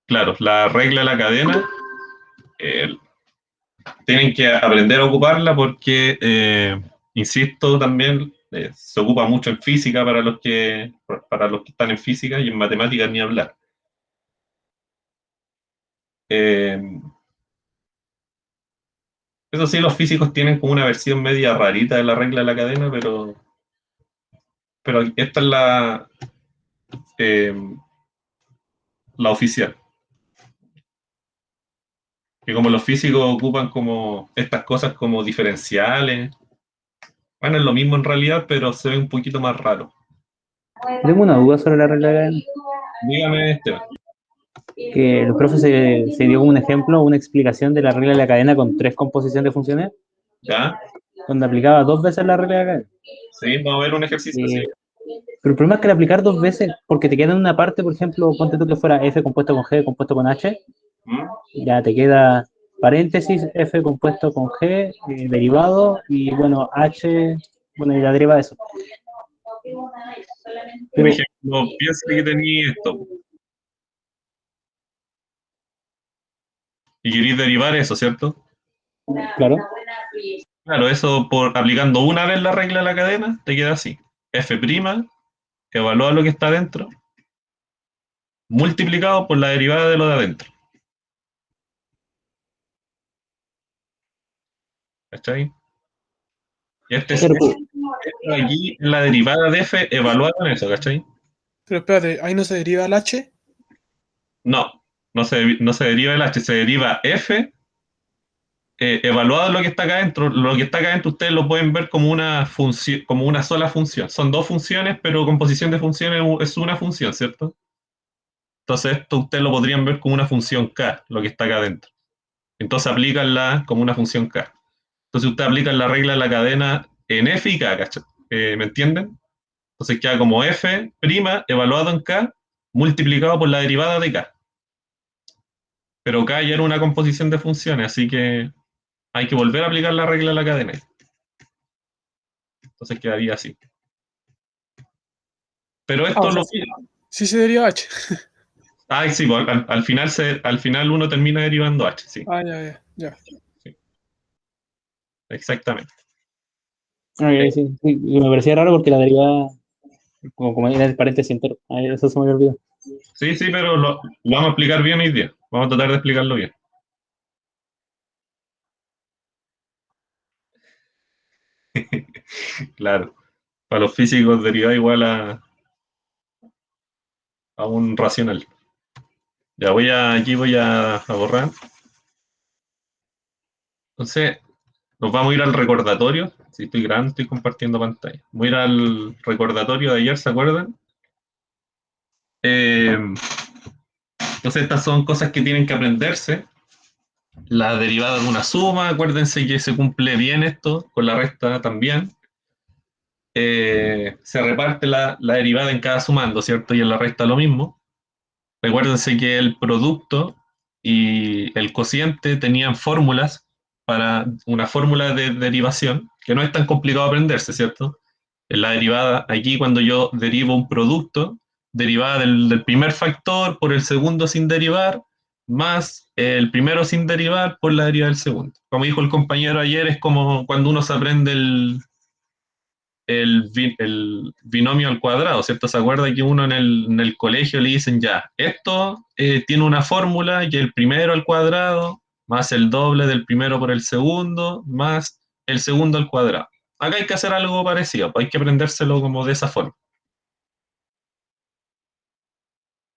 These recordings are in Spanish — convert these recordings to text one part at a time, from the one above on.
claro, la regla de la cadena, eh, tienen que aprender a ocuparla porque, insisto, también se ocupa mucho en física para los que están en física y en matemáticas ni hablar. Eh, Eso sí, los físicos tienen como una versión media rarita de la regla de la cadena, pero esta es eh, la oficial. Que como los físicos ocupan como estas cosas como diferenciales, bueno, es lo mismo en realidad, pero se ve un poquito más raro. Tengo una duda sobre la regla de cadena, Dígame, Esteban. que el profe se dio como un ejemplo, una explicación de la regla de la cadena con tres composiciones de funciones, ¿Ya? donde aplicaba dos veces la regla de la cadena. Sí, vamos a ver un ejercicio así. Eh, pero el problema es que al aplicar dos veces, porque te queda en una parte, por ejemplo, ponte tú que fuera F compuesto con G compuesto con H, ¿Mm? ya te queda paréntesis, F compuesto con G, derivado, y bueno, H, bueno, y la deriva de eso. Por Pero, ejemplo, piensa que tenía esto y queréis derivar eso, ¿cierto? claro, Claro, eso por aplicando una vez la regla de la cadena, te queda así. F', evalúa lo que está adentro, multiplicado por la derivada de lo de adentro. ¿Cachai? Y este es pero, esto aquí, la derivada de f evaluada en eso, ¿cachai? Pero espérate, ahí no se deriva el H. No, no se deriva el h, se deriva f, evaluado lo que está acá adentro. Lo que está acá adentro ustedes lo pueden ver como una función, como una sola función. Son dos funciones, pero composición de funciones es una función, ¿cierto? Entonces esto ustedes lo podrían ver como una función k, lo que está acá adentro. Entonces aplícanla como una función k. Entonces ustedes aplican la regla de la cadena en f y k, ¿cachai? ¿Me entienden? Entonces queda como f' evaluado en k multiplicado por la derivada de k. Pero k ya era una composición de funciones, así que hay que volver a aplicar la regla de la cadena. Entonces quedaría así. Pero Ah, esto o sea, lo... sí se deriva H. Ah, sí, pues, al final uno termina derivando h, sí, Ah, ya, ya, ya. sí, exactamente. okay, sí, sí, y me parecía raro porque la deriva, como era el paréntesis entero, eso se me olvidó. Sí, sí, pero lo vamos a explicar bien hoy día. Vamos a tratar de explicarlo bien. Claro, para los físicos deriva igual a un racional. Ya aquí voy a borrar. Entonces, nos vamos a ir al recordatorio. Si estoy grabando, estoy compartiendo pantalla. Voy a ir al recordatorio de ayer, ¿se acuerdan? Eh, entonces, estas son cosas que tienen que aprenderse. La derivada de una suma, acuérdense que se cumple bien esto, con la resta también. Se reparte la derivada en cada sumando, ¿cierto? Y en la resta lo mismo. Recuérdense que el producto y el cociente tenían fórmulas para una fórmula de derivación, que no es tan complicado aprenderse, ¿cierto? En la derivada, aquí cuando yo derivo un producto, derivada del primer factor por el segundo sin derivar, más el primero sin derivar por la derivada del segundo. Como dijo el compañero ayer, es como cuando uno se aprende el binomio al cuadrado, ¿cierto? ¿Se acuerda que uno en el colegio le dicen ya, esto tiene una fórmula que el primero al cuadrado más el doble del primero por el segundo más el segundo al cuadrado? Acá hay que hacer algo parecido, pues hay que aprendérselo como de esa forma.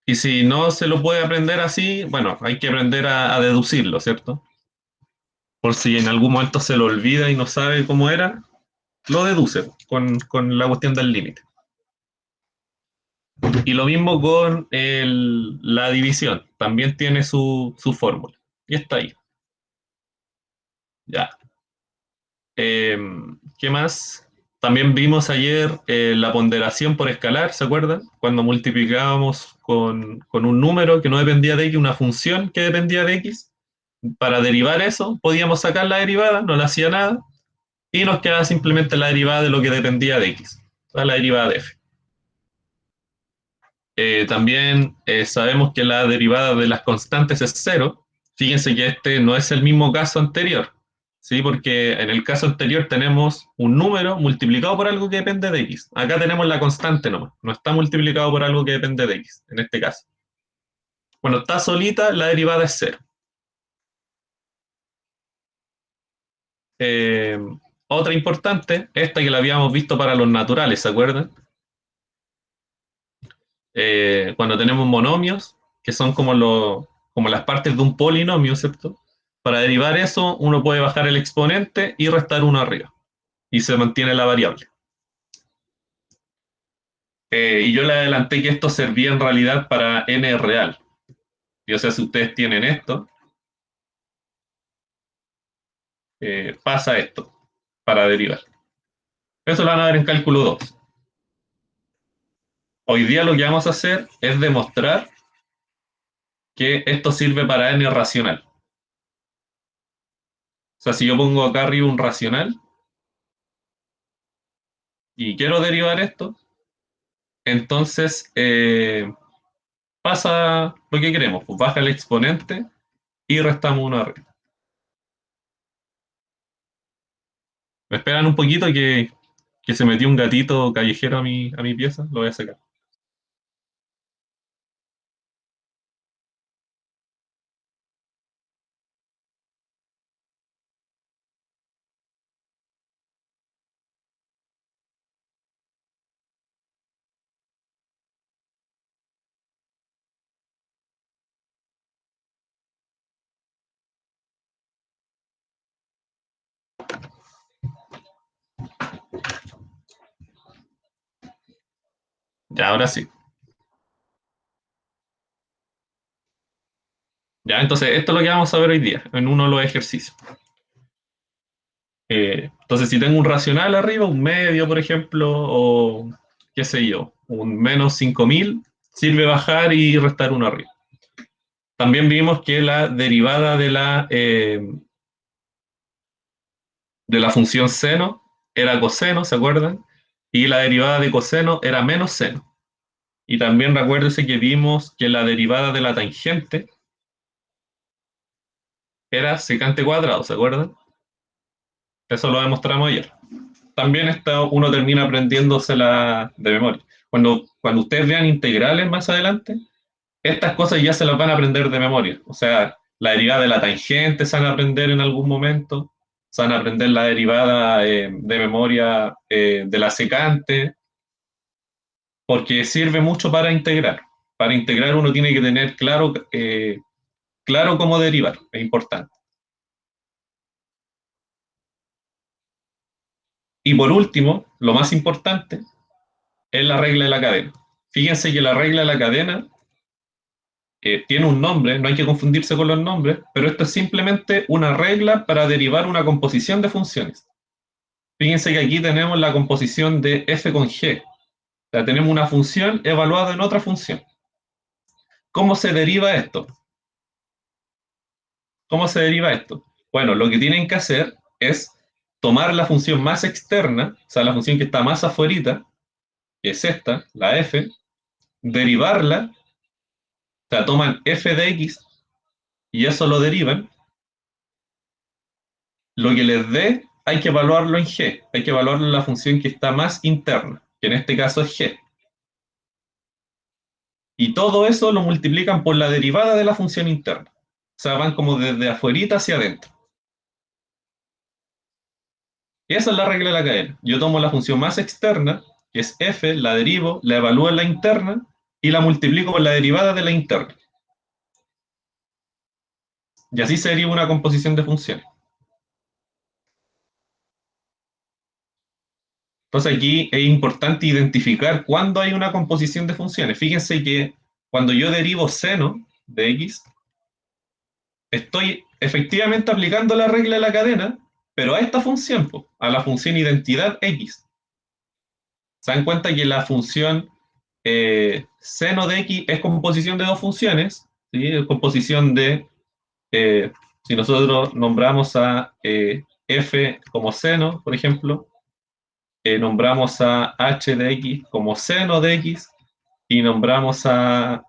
Y si no se lo puede aprender así, bueno, hay que aprender a deducirlo, ¿cierto? Por si en algún momento se lo olvida y no sabe cómo era, lo deduce con la cuestión del límite. Y lo mismo con la división, también tiene su fórmula. Y está ahí. Ya. Eh, ¿Qué más? También vimos ayer la ponderación por escalar, ¿se acuerdan? Cuando multiplicábamos con un número que no dependía de x, una función que dependía de x. Para derivar eso, podíamos sacar la derivada, no le hacía nada, y nos quedaba simplemente la derivada de lo que dependía de x, la derivada de f. También sabemos que la derivada de las constantes es cero. Fíjense que este no es el mismo caso anterior, ¿sí? Porque en el caso anterior tenemos un número multiplicado por algo que depende de x. Acá tenemos la constante nomás, no está multiplicado por algo que depende de x, en este caso. Bueno, está solita, la derivada es cero. Eh, Otra importante, esta que la habíamos visto para los naturales, ¿se acuerdan? Cuando tenemos monomios, que son como las partes de un polinomio, ¿cierto? Para derivar eso, uno puede bajar el exponente y restar uno arriba, y se mantiene la variable. Y yo le adelanté que esto servía en realidad para n real. Y o sea, si ustedes tienen esto, pasa esto para derivar. Eso lo van a ver en cálculo 2. Hoy día lo que vamos a hacer es demostrar que esto sirve para n racional. O sea, si yo pongo acá arriba un racional y quiero derivar esto, entonces pasa lo que queremos, pues baja el exponente y restamos uno arriba. Me esperan un poquito que se metió un gatito callejero a mi pieza, lo voy a sacar. Ya, ahora sí. Ya, entonces esto es lo que vamos a ver hoy día, en uno de los ejercicios. Entonces, si tengo un racional arriba, un medio, por ejemplo, o qué sé yo, un menos 5000, sirve bajar y restar uno arriba. También vimos que la derivada de la función seno era coseno, ¿se acuerdan? Y la derivada de coseno era menos seno. Y también recuérdense que vimos que la derivada de la tangente era secante cuadrado, ¿se acuerdan? Eso lo demostramos ayer. También uno termina aprendiéndosela de memoria. Cuando ustedes vean integrales más adelante, estas cosas ya se las van a aprender de memoria. O sea, la derivada de la tangente se van a aprender en algún momento, se van a aprender la derivada de memoria de la secante, porque sirve mucho para integrar. Para integrar uno tiene que tener claro cómo derivar, es importante. Y por último, lo más importante, es la regla de la cadena. Fíjense que la regla de la cadena tiene un nombre, no hay que confundirse con los nombres, pero esto es simplemente una regla para derivar una composición de funciones. Fíjense que aquí tenemos la composición de f con g. O sea, tenemos una función evaluada en otra función. ¿Cómo se deriva esto? ¿Cómo se deriva esto? Bueno, lo que tienen que hacer es tomar la función más externa, o sea, la función que está más afuerita, que es esta, la f, derivarla, o sea, toman f de x y eso lo derivan. Lo que les dé hay que evaluarlo en g, hay que evaluarlo en la función que está más interna, que en este caso es g. Y todo eso lo multiplican por la derivada de la función interna. O sea, van como desde afuerita hacia adentro. Y esa es la regla de la cadena. Yo tomo la función más externa, que es f, la derivo, la evalúo en la interna y la multiplico por la derivada de la interna. Y así se deriva una composición de funciones. Entonces aquí es importante identificar cuándo hay una composición de funciones. Fíjense que cuando yo derivo seno de x, estoy efectivamente aplicando la regla de la cadena, pero a esta función, a la función identidad x. Se dan cuenta que la función seno de x es composición de dos funciones, ¿sí? Es composición de, si nosotros nombramos a f como seno, por ejemplo, nombramos a h de x como seno de x, y nombramos a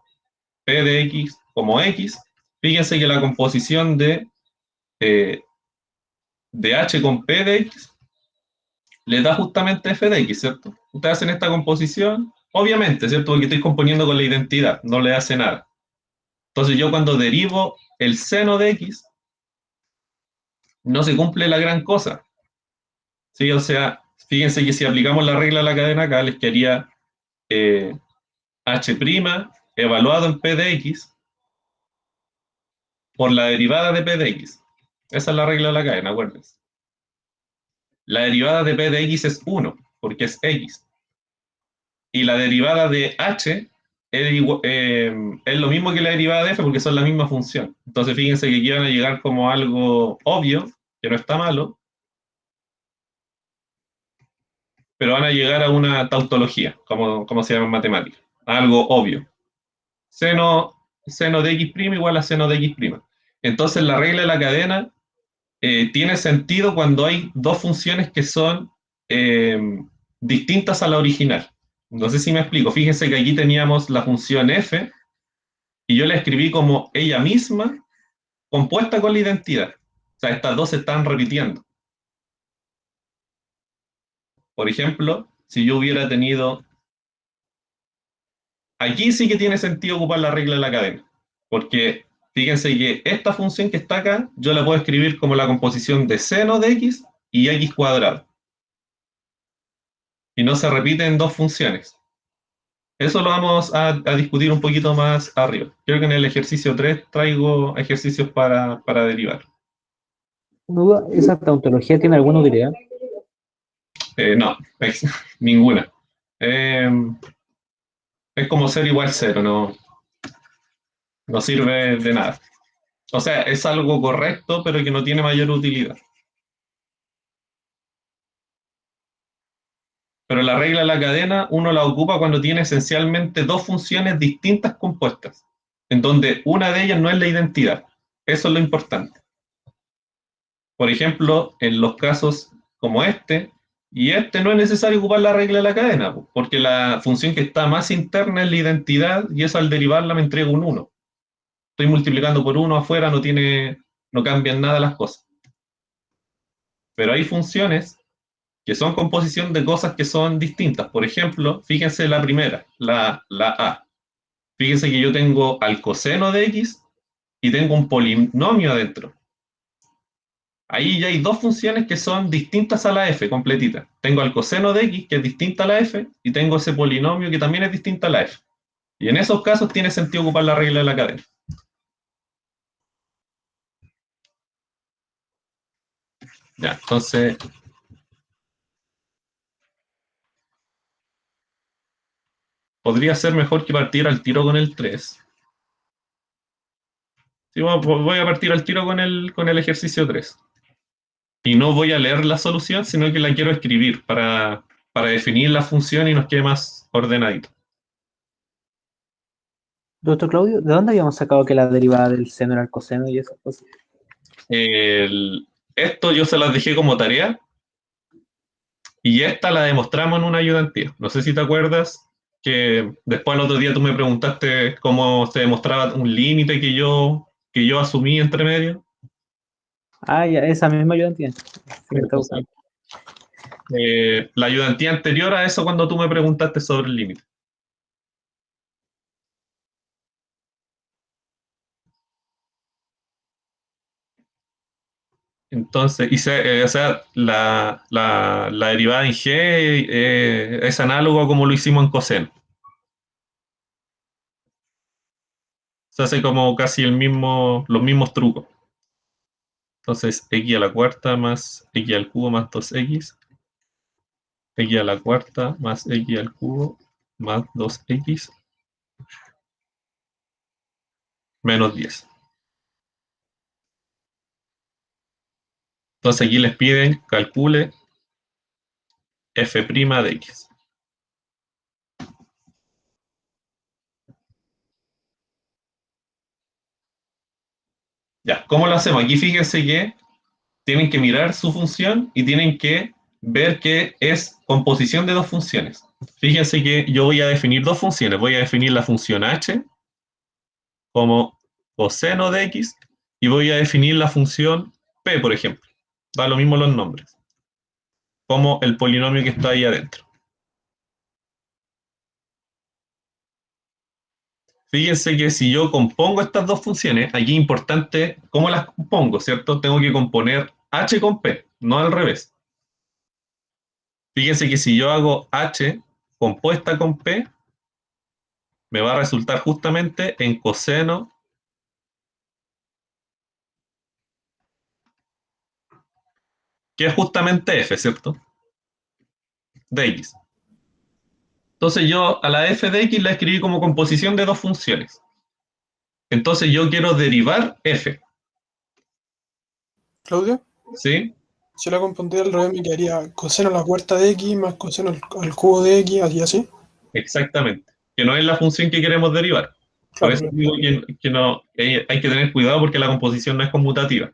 P de X como X, fíjense que la composición de H con P de X le da justamente F de X, ¿cierto? Ustedes hacen esta composición, obviamente, ¿cierto? Porque estoy componiendo con la identidad, no le hace nada. Entonces yo cuando derivo el seno de X, no se cumple la gran cosa. ¿Sí? O sea, fíjense que si aplicamos la regla de la cadena acá, les quedaría H' evaluado en P de X por la derivada de P de X. Esa es la regla de la cadena, acuérdense. La derivada de P de X es 1, porque es X. Y la derivada de H es lo mismo que la derivada de F porque son la misma función. Entonces fíjense que aquí van a llegar como algo obvio, que no está malo, pero van a llegar a una tautología, como se llama en matemáticas, algo obvio. Seno de x' igual a seno de x'. Entonces la regla de la cadena tiene sentido cuando hay dos funciones que son eh, distintas a la original. No sé si me explico. Fíjense que aquí teníamos la función f y yo la escribí como ella misma compuesta con la identidad. O sea, estas dos se están repitiendo. Por ejemplo, si yo hubiera tenido... Aquí sí que tiene sentido ocupar la regla de la cadena, porque fíjense que esta función que está acá, yo la puedo escribir como la composición de seno de x y x cuadrado. Y no se repiten dos funciones. Eso lo vamos a discutir un poquito más arriba. Creo que en el ejercicio 3 traigo ejercicios para derivar. ¿Duda? ¿Esa tautología tiene alguna utilidad? No, ninguna. Eh, es como 0 igual 0, no sirve de nada. O sea, es algo correcto, pero que no tiene mayor utilidad. Pero la regla de la cadena uno la ocupa cuando tiene esencialmente dos funciones distintas compuestas, en donde una de ellas no es la identidad. Eso es lo importante. Por ejemplo, en los casos como este, y este no es necesario ocupar la regla de la cadena, porque la función que está más interna es la identidad y eso al derivarla me entrega un 1. Estoy multiplicando por 1 afuera, no cambian nada las cosas. Pero hay funciones que son composición de cosas que son distintas. Por ejemplo, fíjense la primera, la A. Fíjense que yo tengo al coseno de X y tengo un polinomio adentro. Ahí ya hay dos funciones que son distintas a la f completita. Tengo al coseno de x, que es distinta a la f, y tengo ese polinomio que también es distinta a la f. Y en esos casos tiene sentido ocupar la regla de la cadena. Ya, entonces... podría ser mejor que partir al tiro con el 3. Sí, voy a partir al tiro con el ejercicio 3. Y no voy a leer la solución, sino que la quiero escribir para definir la función y nos quede más ordenadito. Doctor Claudio, ¿de dónde habíamos sacado que la derivada del seno era el coseno y esas cosas? Esto yo se las dejé como tarea y esta la demostramos en una ayudantía. No sé si te acuerdas que después el otro día tú me preguntaste cómo se demostraba un límite que yo asumí entre medio. Ah, ya, esa misma yo entiendo. Sí, está Entonces, buscando. la ayudantía anterior a eso cuando tú me preguntaste sobre el límite. Entonces, o sea, la derivada en g es análogo a como lo hicimos en coseno. Se hace como casi los mismos trucos. Entonces, x a la cuarta más x al cubo más 2x, x a la cuarta más x al cubo más 2x menos 10. Entonces aquí les piden calcule f' de x. Ya, ¿cómo lo hacemos? Aquí fíjense que tienen que mirar su función y tienen que ver que es composición de dos funciones. Fíjense que yo voy a definir dos funciones. Voy a definir la función h como coseno de x y voy a definir la función p, por ejemplo. Da lo mismo los nombres, como el polinomio que está ahí adentro. Fíjense que si yo compongo estas dos funciones, aquí es importante cómo las compongo, ¿cierto? Tengo que componer h con p, no al revés. Fíjense que si yo hago h compuesta con p, me va a resultar justamente en coseno, que es justamente f, ¿cierto? De x. Entonces yo a la f de x la escribí como composición de dos funciones. Entonces yo quiero derivar f, Claudio, ¿sí? si la compondría al revés me quedaría coseno a la cuarta de x más coseno al cubo de x, así así. Exactamente. Que no es la función que queremos derivar. Por Claro, eso digo que no, hay que tener cuidado porque la composición no es conmutativa.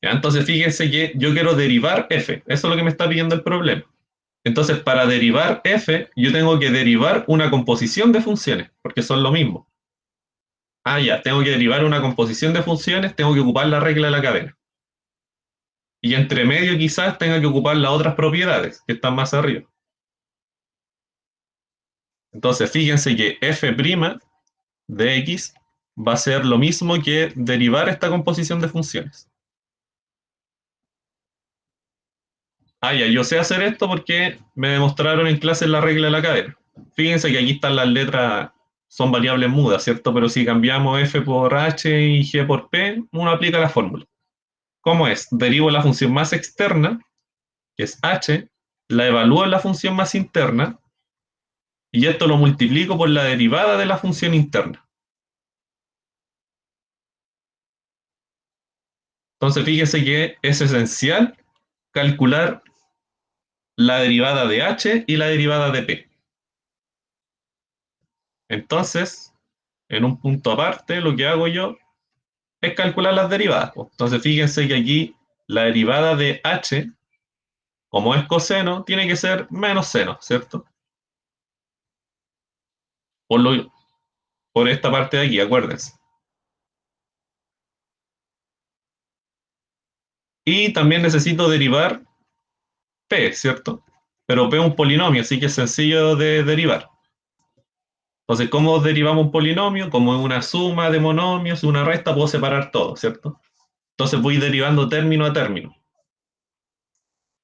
¿Ya? Entonces fíjense que yo quiero derivar f. Eso es lo que me está pidiendo el problema. Entonces para derivar f, yo tengo que derivar una composición de funciones, porque son lo mismo. Ah, ya, tengo que derivar una composición de funciones, tengo que ocupar la regla de la cadena. Y entre medio quizás tenga que ocupar las otras propiedades que están más arriba. Entonces fíjense que f' de x va a ser lo mismo que derivar esta composición de funciones. Ah, ya, yo sé hacer esto porque me demostraron en clase la regla de la cadena. Fíjense que aquí están las letras, son variables mudas, ¿cierto? Pero si cambiamos f por h y g por p, uno aplica la fórmula. ¿Cómo es? Derivo la función más externa, que es h, la evalúo en la función más interna, y esto lo multiplico por la derivada de la función interna. Entonces fíjense que es esencial calcular la derivada de h y la derivada de p. Entonces, en un punto aparte, lo que hago yo es calcular las derivadas. Entonces, fíjense que aquí la derivada de h, como es coseno, tiene que ser menos seno, ¿cierto? Por esta parte de aquí, acuérdense. Y también necesito derivar p, ¿cierto? Pero p es un polinomio, así que es sencillo de derivar. Entonces, ¿cómo derivamos un polinomio? Como es una suma de monomios, una resta, puedo separar todo, ¿cierto? Entonces voy derivando término a término.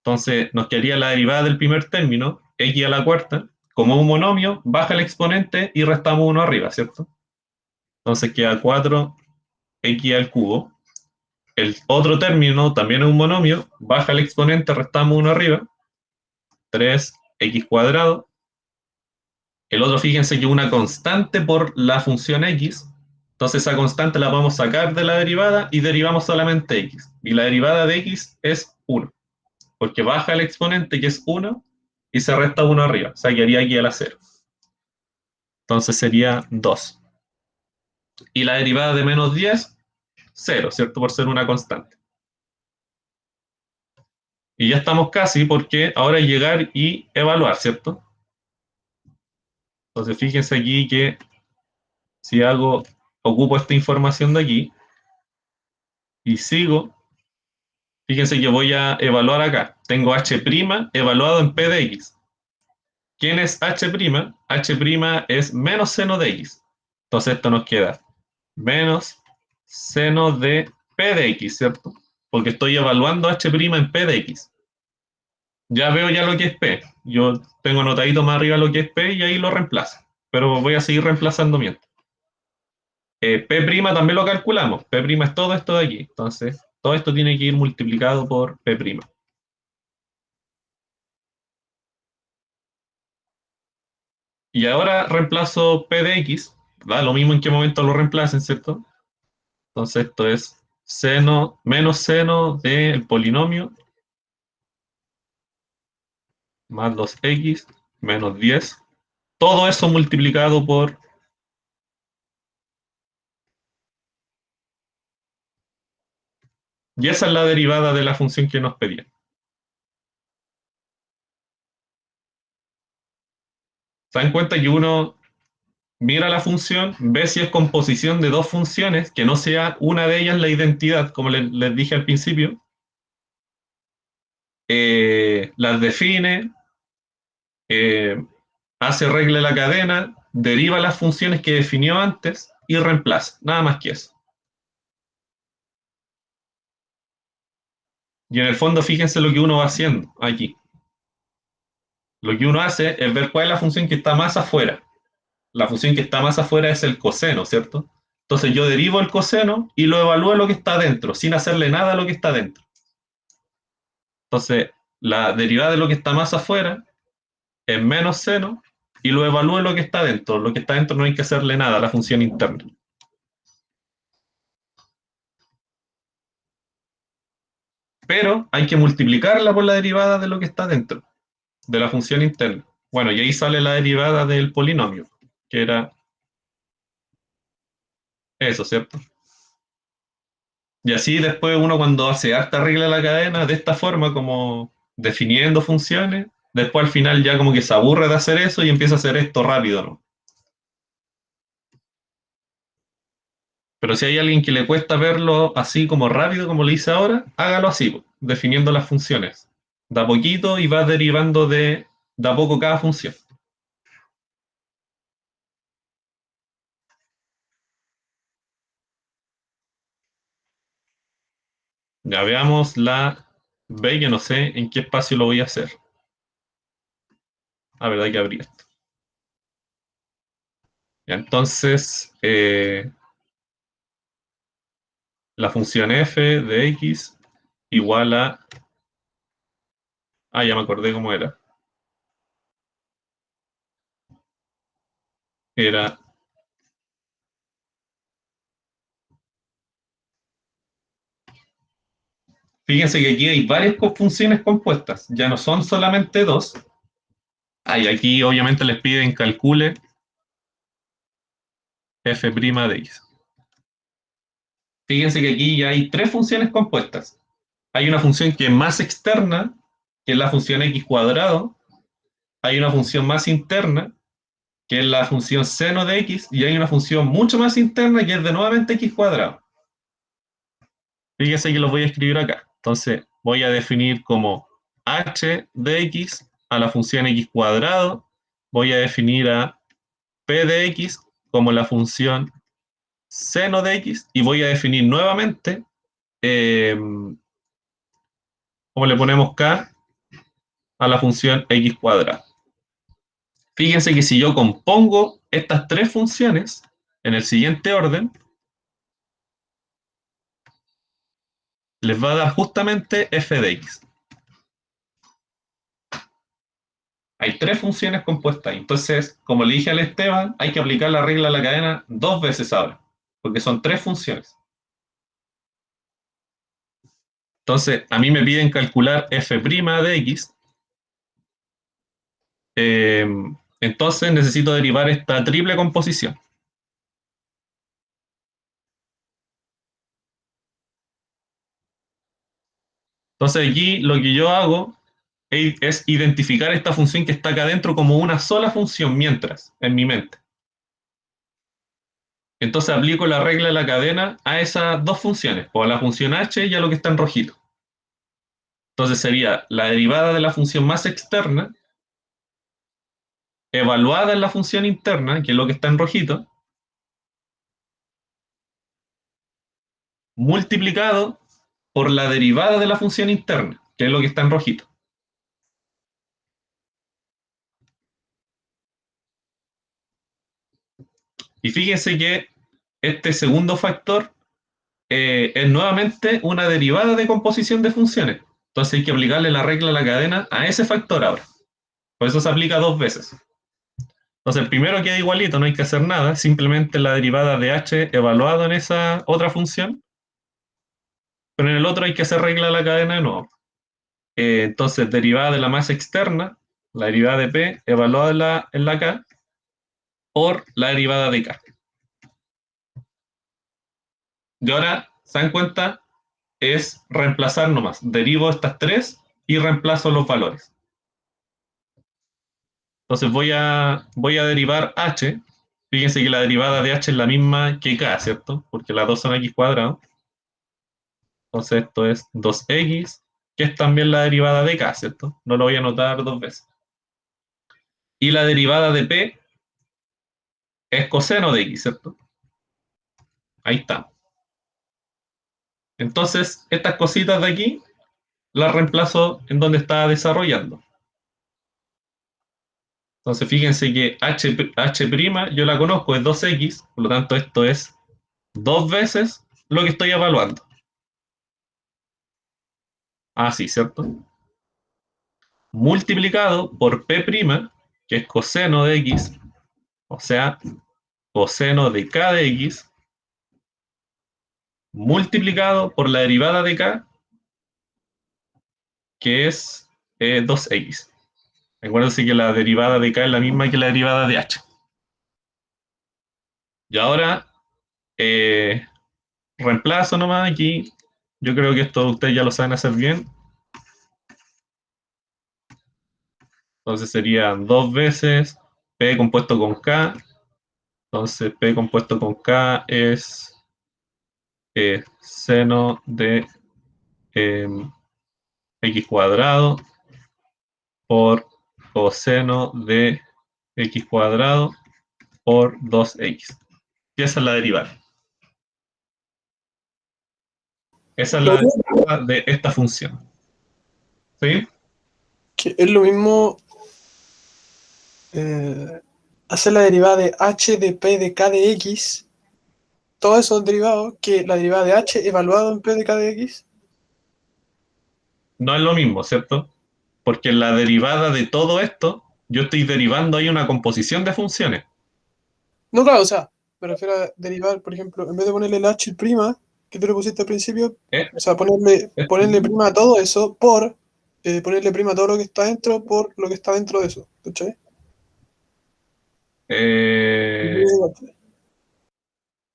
Entonces nos quedaría la derivada del primer término, x a la cuarta. Como es un monomio, baja el exponente y restamos uno arriba, ¿cierto? Entonces queda 4x al cubo. El otro término también es un monomio, baja el exponente, restamos uno arriba, 3x cuadrado. El otro, fíjense que es una constante por la función x, entonces esa constante la podemos sacar de la derivada y derivamos solamente x. Y la derivada de x es 1, porque baja el exponente que es 1 y se resta 1 arriba, o sea, quedaría aquí a la 0. Entonces sería 2. Y la derivada de menos 10, 0, ¿cierto? Por ser una constante. Y ya estamos casi porque ahora es llegar y evaluar, ¿cierto? Entonces fíjense aquí que si ocupo esta información de aquí y sigo, fíjense que voy a evaluar acá. Tengo h' evaluado en p de x. ¿Quién es h'? H' es menos seno de x. Entonces esto nos queda menos seno de p de x, ¿cierto? Porque estoy evaluando h' en p de x. Ya veo ya lo que es p. Yo tengo anotadito más arriba lo que es p y ahí lo reemplazo. Pero voy a seguir reemplazando mientras. P' también lo calculamos. P' es todo esto de aquí. Entonces, todo esto tiene que ir multiplicado por P'. Y ahora reemplazo P de X. Da lo mismo en qué momento lo reemplacen, ¿cierto? Entonces, esto es seno menos seno del polinomio más 2x menos 10. Todo eso multiplicado por Y esa es la derivada de la función que nos pedían. ¿Se dan cuenta que uno mira la función, ve si es composición de dos funciones, que no sea una de ellas la identidad, como les dije al principio, las define, eh, hace regla la cadena, deriva las funciones que definió antes y reemplaza, nada más que eso. Y en el fondo, fíjense lo que uno va haciendo aquí. Lo que uno hace es ver cuál es la función que está más afuera. La función que está más afuera es el coseno, ¿cierto? Entonces yo derivo el coseno y lo evalúo lo que está dentro, sin hacerle nada a lo que está dentro. Entonces, la derivada de lo que está más afuera es menos seno y lo evalúo lo que está dentro. Lo que está dentro no hay que hacerle nada a la función interna. Pero hay que multiplicarla por la derivada de lo que está dentro, de la función interna. Bueno, y ahí sale la derivada del polinomio, que era eso, ¿cierto? Y así después uno cuando hace harta regla de la cadena, de esta forma, como definiendo funciones, después al final ya como que se aburre de hacer eso y empieza a hacer esto rápido, ¿no? Pero si hay alguien que le cuesta verlo así como rápido como lo hice ahora, hágalo así, definiendo las funciones. Da poquito y va derivando de a poco cada función. Ya veamos la B, que no sé en qué espacio lo voy a hacer. A ver, hay que abrir esto. Ya, entonces, la función f de x igual a... Ah, ya me acordé cómo era. Era... Fíjense que aquí hay varias funciones compuestas. Ya no son solamente dos. Ah, y aquí obviamente les piden calcule f' de x. Fíjense que aquí ya hay tres funciones compuestas. Hay una función que es más externa, que es la función x cuadrado. Hay una función más interna, que es la función seno de x, y hay una función mucho más interna, que es de nuevamente x cuadrado. Fíjense que los voy a escribir acá. Entonces, voy a definir como h de x a la función x cuadrado. Voy a definir a p de x como la función seno de x, y voy a definir nuevamente, como le ponemos k, a la función x cuadrado. Fíjense que si yo compongo estas tres funciones en el siguiente orden, les va a dar justamente f de x. Hay tres funciones compuestas. Entonces, como le dije al Esteban, hay que aplicar la regla de la cadena dos veces ahora, porque son tres funciones. Entonces, a mí me piden calcular f' de x. Eh, entonces, necesito derivar esta triple composición. Entonces, aquí lo que yo hago es identificar esta función que está acá adentro como una sola función mientras, en mi mente. Entonces aplico la regla de la cadena a esas dos funciones, o a la función h y a lo que está en rojito. Entonces sería la derivada de la función más externa, evaluada en la función interna, que es lo que está en rojito, multiplicado por la derivada de la función interna, que es lo que está en rojito. Y fíjense que este segundo factor es nuevamente una derivada de composición de funciones. Entonces hay que aplicarle la regla de la cadena a ese factor ahora. Por eso se aplica dos veces. Entonces el primero queda igualito, no hay que hacer nada, simplemente la derivada de h evaluado en esa otra función, pero en el otro hay que hacer regla de la cadena de nuevo. Entonces derivada de la masa externa, la derivada de p evaluada en la k, por la derivada de k. Y ahora, ¿se dan cuenta? es reemplazar nomás. Derivo estas tres y reemplazo los valores. Entonces voy a derivar h. Fíjense que la derivada de h es la misma que k, ¿cierto? Porque las dos son x cuadrado. Entonces esto es 2x, que es también la derivada de k, ¿cierto? No lo voy a anotar dos veces. Y la derivada de p es coseno de x, ¿cierto? Ahí está. Entonces, estas cositas de aquí las reemplazo en donde estaba desarrollando. Entonces, fíjense que h' yo la conozco, es 2x, por lo tanto esto es dos veces lo que estoy evaluando. Así, ¿cierto? Multiplicado por p', que es coseno de x, o sea, coseno de k de x, multiplicado por la derivada de k, que es 2x. Acuérdense que la derivada de k es la misma que la derivada de h. Y ahora, reemplazo nomás aquí. Yo creo que esto ustedes ya lo saben hacer bien. Entonces serían dos veces p compuesto con k. Entonces p compuesto con k es seno de x cuadrado por coseno de x cuadrado por 2x. Y esa es la derivada. Esa es la derivada de esta función. ¿Sí? Que es lo mismo hacer la derivada de h de p de k de x, todos esos derivados, que la derivada de h evaluado en p de k de x. No es lo mismo, ¿cierto? Porque en la derivada de todo esto, yo estoy derivando ahí una composición de funciones. No, claro, o sea, me refiero a derivar, por ejemplo, en vez de ponerle el h prima, que tú le pusiste al principio, ¿Eh? o sea, ponerle prima a todo eso por ponerle prima a todo lo que está dentro por lo que está dentro de eso, ¿cachai? Eh,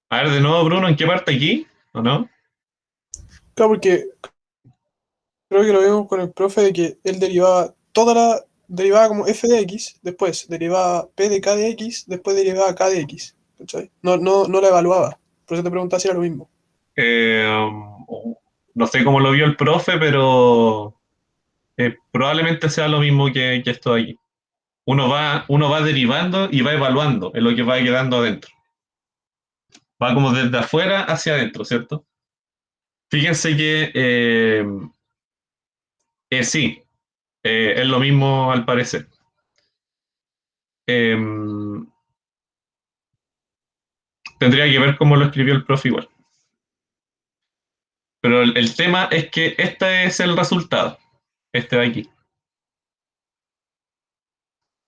a ver, de nuevo, Bruno, ¿en qué parte aquí? ¿O no? Claro, porque creo que lo vimos con el profe de que él derivaba toda la derivaba como f de x, después derivaba p de k de x, después derivaba k de x, ¿cachai? No la evaluaba. Por eso te preguntaba si era lo mismo. Eh, no sé cómo lo vio el profe, pero probablemente sea lo mismo que esto de aquí. Uno va derivando y va evaluando en lo que va quedando adentro. Va como desde afuera hacia adentro, ¿cierto? Fíjense que sí, es lo mismo al parecer. Eh, Tendría que ver cómo lo escribió el profe igual. Pero el tema es que este es el resultado, este de aquí.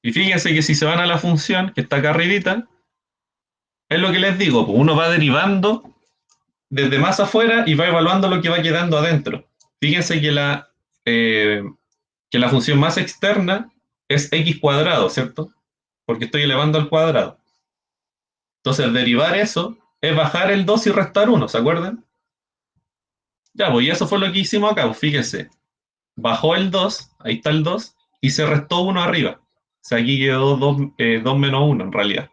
Y fíjense que si se van a la función que está acá arribita, es lo que les digo, pues uno va derivando desde más afuera y va evaluando lo que va quedando adentro. Fíjense eh, que la función más externa es x cuadrado, ¿cierto? Porque estoy elevando al cuadrado. Entonces, derivar eso es bajar el 2 y restar 1, ¿se acuerdan? Ya, pues y eso fue lo que hicimos acá, pues fíjense. Bajó el 2, ahí está el 2, y se restó 1 arriba. O sea, aquí quedó 2 menos 1 en realidad.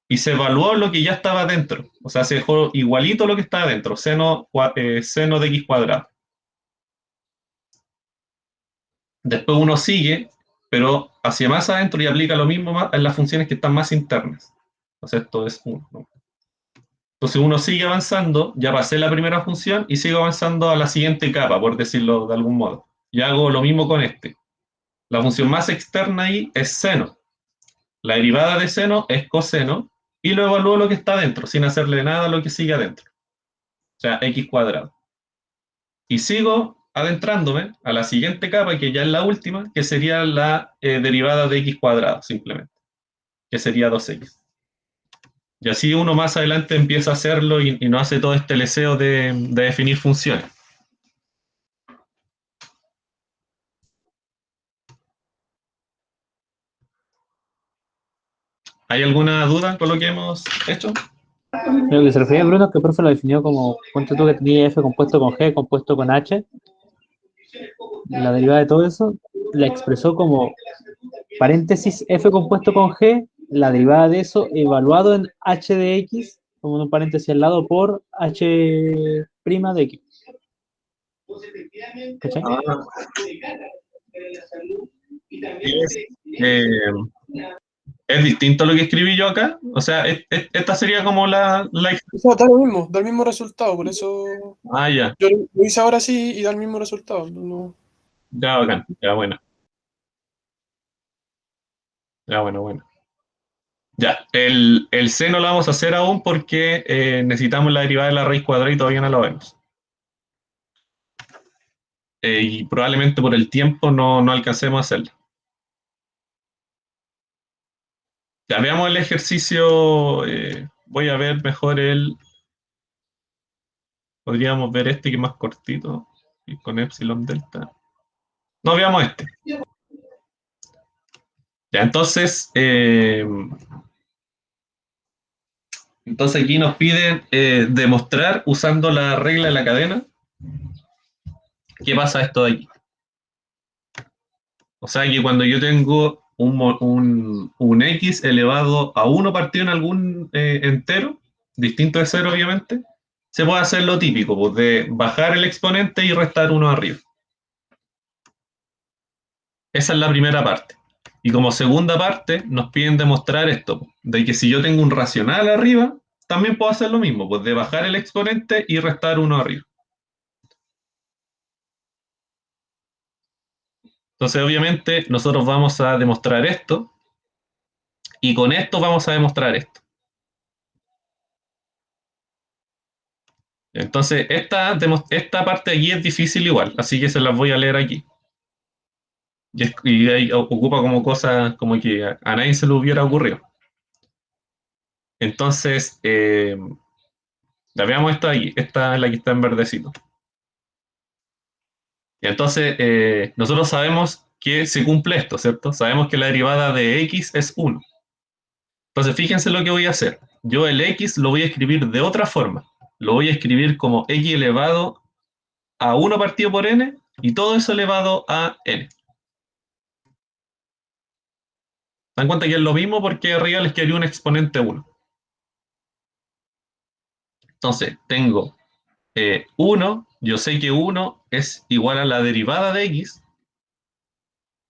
Y se evaluó lo que ya estaba dentro. O sea, se dejó igualito lo que estaba dentro, seno de x cuadrado. Después uno sigue, pero hacia más adentro y aplica lo mismo en las funciones que están más internas. Entonces esto es 1, ¿no? Entonces uno sigue avanzando, ya pasé la primera función y sigo avanzando a la siguiente capa, por decirlo de algún modo. Y hago lo mismo con este. La función más externa ahí es seno. La derivada de seno es coseno y lo evalúo lo que está adentro, sin hacerle nada a lo que sigue adentro. O sea, x cuadrado. Y sigo adentrándome a la siguiente capa, que ya es la última, que sería la derivada de x cuadrado, simplemente, que sería 2x. Y así uno más adelante empieza a hacerlo y no hace todo este leseo de definir funciones. ¿Hay alguna duda con lo que hemos hecho? Lo que se refería Bruno es que el profe lo definió como, ponte tú que tenías f compuesto con g, compuesto con h, la derivada de todo eso, la expresó como paréntesis f compuesto con g, la derivada de eso evaluado en h de x, como en un paréntesis al lado, por h' de x. ¿Cachai? Ah, es, eh, es distinto a lo que escribí yo acá. O sea, esta sería como la. O sea, da el mismo resultado, por eso Ah, ya, yo lo hice ahora sí y da el mismo resultado. ya, bacán, ya, bueno, ya, bueno, bueno. Ya, el C no lo vamos a hacer aún porque necesitamos la derivada de la raíz cuadrada y todavía no lo vemos. Y probablemente por el tiempo no alcancemos a hacerlo. Ya veamos el ejercicio. Voy a ver mejor Podríamos ver este que es más cortito. Y con epsilon delta. No, veamos este. Ya, entonces aquí nos piden demostrar usando la regla de la cadena qué pasa esto de aquí. O sea que cuando yo tengo un x elevado a 1 partido en algún entero, distinto de 0 obviamente, se puede hacer lo típico, pues, de bajar el exponente y restar uno arriba. Esa es la primera parte. Y como segunda parte nos piden demostrar esto, pues, de que si yo tengo un racional arriba, también puedo hacer lo mismo, pues de bajar el exponente y restar uno arriba. Entonces obviamente nosotros vamos a demostrar esto y con esto vamos a demostrar esto. Entonces, esta parte de aquí es difícil igual, así que se las voy a leer aquí. Y ahí ocupa como cosas como que a nadie se le hubiera ocurrido. Entonces, ya veamos esta de aquí, esta es la que está en verdecito. Y entonces, nosotros sabemos que se cumple esto, ¿cierto? Sabemos que la derivada de x es 1. Entonces, fíjense lo que voy a hacer. Yo el x lo voy a escribir de otra forma. Lo voy a escribir como x elevado a 1 partido por n y todo eso elevado a n. ¿Se dan cuenta que es lo mismo porque arriba les quedaría un exponente 1? Entonces, tengo 1, yo sé que 1 es igual a la derivada de x,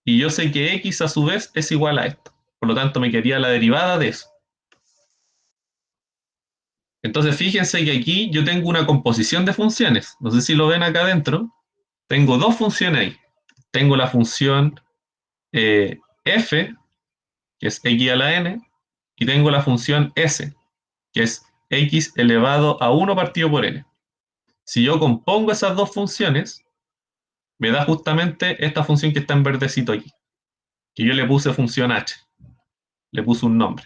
y yo sé que x a su vez es igual a esto. Por lo tanto, me quedaría la derivada de eso. Entonces, fíjense que aquí yo tengo una composición de funciones. No sé si lo ven acá adentro. Tengo dos funciones ahí. Tengo la función f, que es x a la n, y tengo la función s, que es x elevado a 1 partido por n. Si yo compongo esas dos funciones, me da justamente esta función que está en verdecito aquí, que yo le puse función h, le puse un nombre,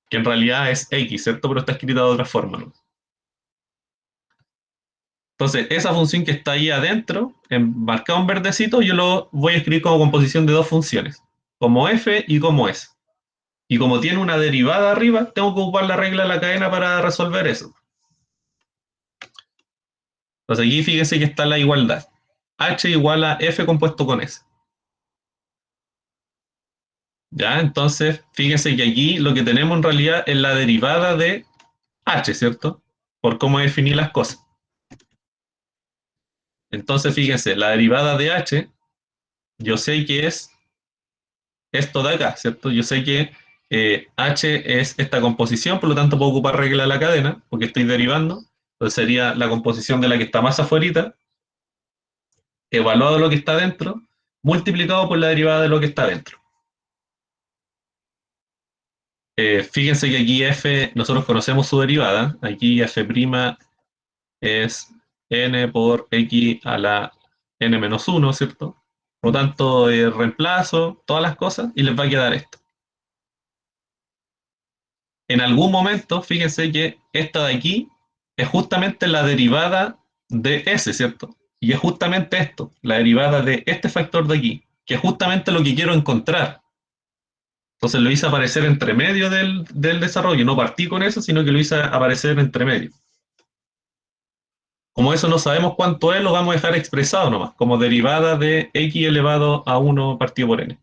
que en realidad es x, ¿cierto? Pero está escrita de otra forma, ¿no? Entonces, esa función que está ahí adentro, marcado en verdecito, yo lo voy a escribir como composición de dos funciones, como f y como s. Y como tiene una derivada arriba, tengo que ocupar la regla de la cadena para resolver eso. Entonces aquí fíjense que está la igualdad. H igual a F compuesto con S. ¿Ya? Entonces, fíjense que aquí lo que tenemos en realidad es la derivada de H, ¿cierto? Por cómo definir las cosas. Entonces, fíjense, la derivada de H, yo sé que es esto de acá, ¿cierto? Yo sé que H es esta composición, por lo tanto puedo ocupar regla de la cadena, porque estoy derivando. Entonces sería la composición de la que está más afuera, evaluado lo que está dentro, multiplicado por la derivada de lo que está dentro. Fíjense que aquí f, nosotros conocemos su derivada, aquí f' es n por x a la n menos 1, ¿cierto? Por lo tanto, reemplazo todas las cosas y les va a quedar esto. En algún momento, fíjense que esta de aquí es justamente la derivada de s, ¿cierto? Y es justamente esto, la derivada de este factor de aquí, que es justamente lo que quiero encontrar. Entonces lo hice aparecer entre medio del desarrollo. No partí con eso, sino que lo hice aparecer entre medio. Como eso no sabemos cuánto es, lo vamos a dejar expresado nomás, como derivada de x elevado a 1 partido por n.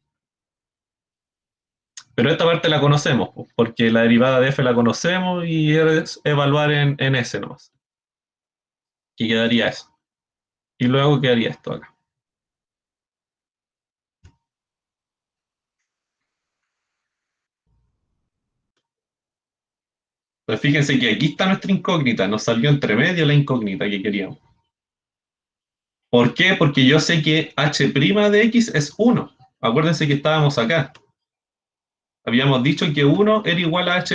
Pero esta parte la conocemos, porque la derivada de f la conocemos y es evaluar en s nomás. Y quedaría eso. Y luego quedaría esto acá. Entonces fíjense que aquí está nuestra incógnita, nos salió entre medio la incógnita que queríamos. ¿Por qué? Porque yo sé que h' de x es 1. Acuérdense que estábamos acá. Habíamos dicho que 1 era igual a h'.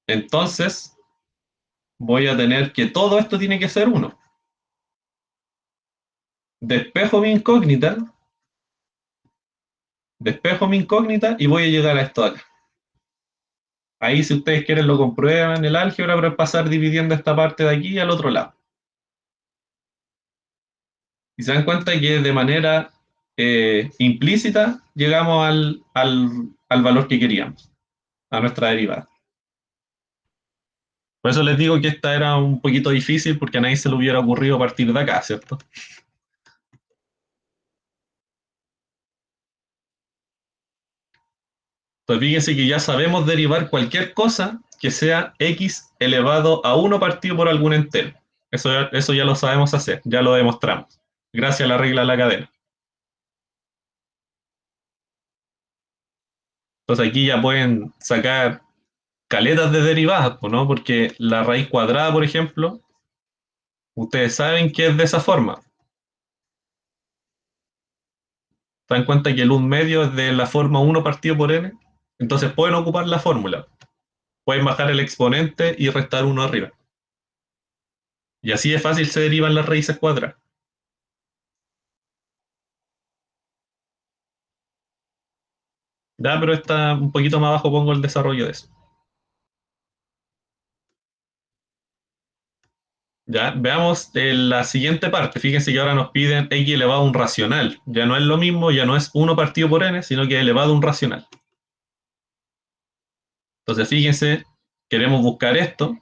Entonces, voy a tener que todo esto tiene que ser 1. Despejo mi incógnita y voy a llegar a esto de acá. Ahí, si ustedes quieren, lo comprueban en el álgebra, pero es pasar dividiendo esta parte de aquí al otro lado. Y se dan cuenta que de manera implícita llegamos al valor que queríamos, a nuestra derivada. Por eso les digo que esta era un poquito difícil porque a nadie se le hubiera ocurrido partir de acá, ¿cierto? Entonces fíjense que ya sabemos derivar cualquier cosa que sea x elevado a 1 partido por algún entero. Eso ya lo sabemos hacer, ya lo demostramos, gracias a la regla de la cadena. Entonces aquí ya pueden sacar caletas de derivadas, ¿no? Porque la raíz cuadrada, por ejemplo, ustedes saben que es de esa forma. Se dan cuenta que el 1 medio es de la forma 1 partido por n. Entonces pueden ocupar la fórmula. Pueden bajar el exponente y restar 1 arriba. Y así de fácil se derivan las raíces cuadradas. Ya, pero está un poquito más abajo, pongo el desarrollo de eso. Ya, veamos la siguiente parte. Fíjense que ahora nos piden x elevado a un racional. Ya no es lo mismo, ya no es 1 partido por n, sino que elevado a un racional. Entonces, fíjense, queremos buscar esto.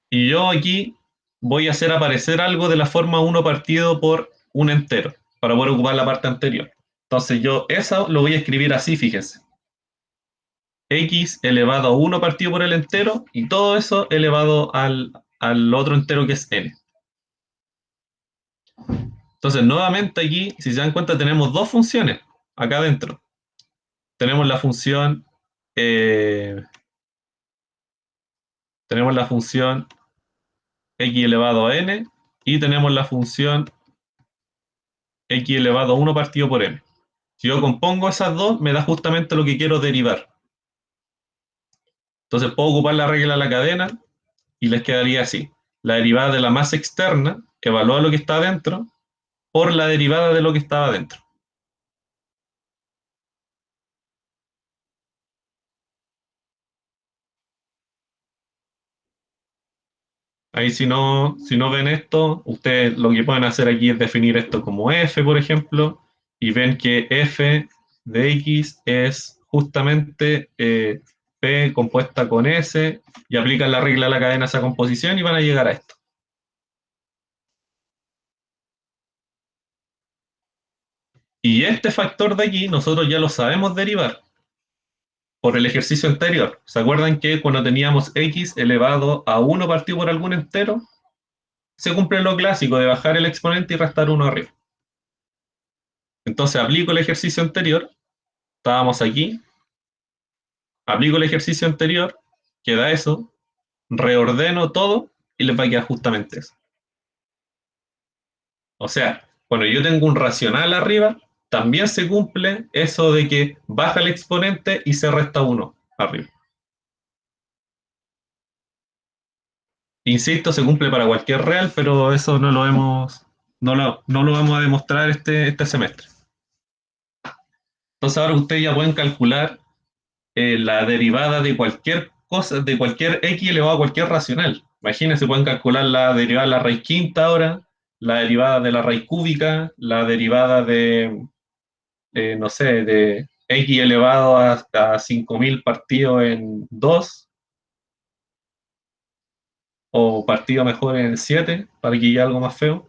Y yo aquí voy a hacer aparecer algo de la forma 1 partido por un entero, para poder ocupar la parte anterior. Entonces, yo eso lo voy a escribir así, fíjense. X elevado a 1 partido por el entero y todo eso elevado al otro entero que es n. Entonces, nuevamente aquí, si se dan cuenta, tenemos dos funciones acá adentro. Tenemos la función, eh, tenemos la función x elevado a n y tenemos la función x elevado a 1 partido por n. Si yo compongo esas dos, me da justamente lo que quiero derivar. Entonces puedo ocupar la regla de la cadena y les quedaría así. La derivada de la masa externa evalúa lo que está adentro por la derivada de lo que estaba adentro. Ahí si no ven esto, ustedes lo que pueden hacer aquí es definir esto como f, por ejemplo, y ven que f de x es justamente p compuesta con s, y aplican la regla de la cadena a esa composición y van a llegar a esto. Y este factor de aquí nosotros ya lo sabemos derivar por el ejercicio anterior. ¿Se acuerdan que cuando teníamos x elevado a 1 partido por algún entero, se cumple lo clásico de bajar el exponente y restar 1 arriba? Entonces aplico el ejercicio anterior, estábamos aquí, aplico el ejercicio anterior, queda eso, reordeno todo y les va a quedar justamente eso. O sea, cuando yo tengo un racional arriba, también se cumple eso de que baja el exponente y se resta 1 arriba. Insisto, se cumple para cualquier real, pero eso no lo vamos a demostrar este semestre. Entonces ahora ustedes ya pueden calcular la derivada de cualquier cosa, de cualquier x elevado a cualquier racional. Imagínense, pueden calcular la derivada de la raíz quinta ahora, la derivada de la raíz cúbica, la derivada de, no sé, de x elevado a 5000 partido en 2, o partido mejor en 7, para que llegue algo más feo.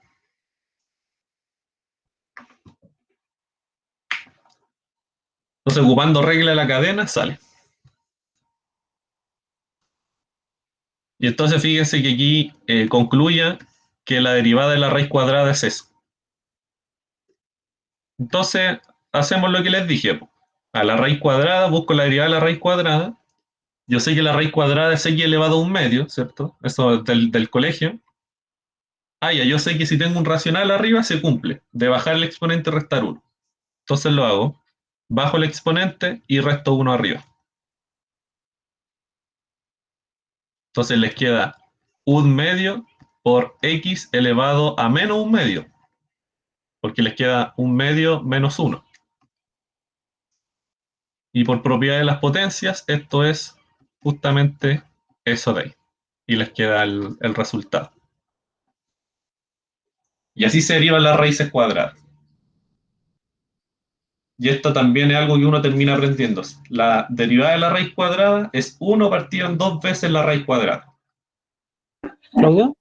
Entonces, ocupando regla de la cadena, sale. Y entonces fíjense que aquí concluya que la derivada de la raíz cuadrada es eso. Entonces, hacemos lo que les dije. A la raíz cuadrada, busco la derivada de la raíz cuadrada. Yo sé que la raíz cuadrada es x elevado a un medio, ¿cierto? Eso es del colegio. Ah, ya, yo sé que si tengo un racional arriba, se cumple, de bajar el exponente y restar 1. Entonces lo hago. Bajo el exponente y resto 1 arriba. Entonces les queda un medio por x elevado a menos un medio, porque les queda un medio menos 1. Y por propiedad de las potencias, esto es justamente eso de ahí. Y les queda el resultado. Y así se derivan las raíces cuadradas. Y esto también es algo que uno termina aprendiendo. La derivada de la raíz cuadrada es 1 partido en 2 veces la raíz cuadrada. Claudio,